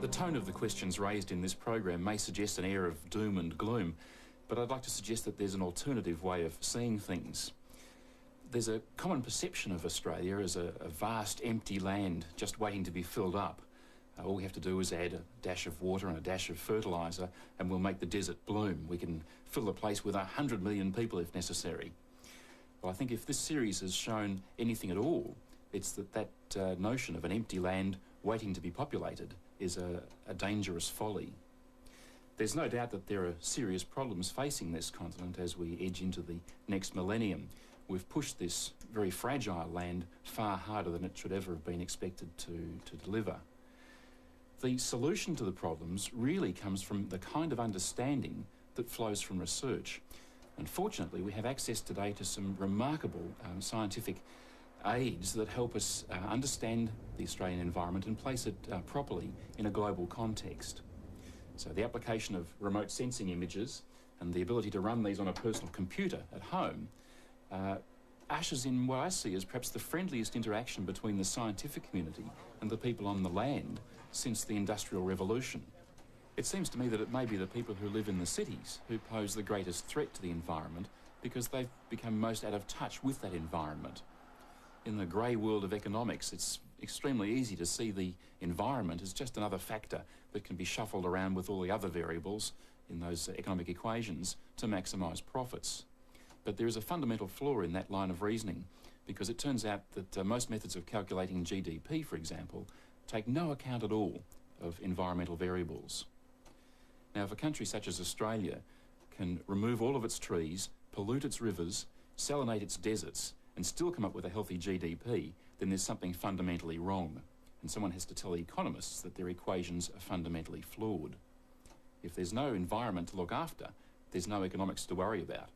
The tone of the questions raised in this program may suggest an air of doom and gloom, but I'd like to suggest that there's an alternative way of seeing things. There's a common perception of Australia as a vast empty land just waiting to be filled up. All we have to do is add a dash of water and a dash of fertiliser and we'll make the desert bloom. We can fill the place with 100 million people if necessary. Well, I think if this series has shown anything at all, it's that notion of an empty land waiting to be populated is a dangerous folly. There's no doubt that there are serious problems facing this continent as we edge into the next millennium. We've pushed this very fragile land far harder than it should ever have been expected to deliver. The solution to the problems really comes from the kind of understanding that flows from research. Unfortunately, we have access today to some remarkable scientific aids that help us understand the Australian environment and place it properly in a global context. So the application of remote sensing images and the ability to run these on a personal computer at home ushers in what I see as perhaps the friendliest interaction between the scientific community and the people on the land since the Industrial Revolution. It seems to me that it may be the people who live in the cities who pose the greatest threat to the environment because they've become most out of touch with that environment. In the grey world of economics, it's extremely easy to see the environment as just another factor that can be shuffled around with all the other variables in those economic equations to maximise profits. But there is a fundamental flaw in that line of reasoning because it turns out that most methods of calculating GDP, for example, take no account at all of environmental variables. Now, if a country such as Australia can remove all of its trees, pollute its rivers, salinate its deserts, and still come up with a healthy GDP, then there's something fundamentally wrong. And someone has to tell the economists that their equations are fundamentally flawed. If there's no environment to look after, there's no economics to worry about.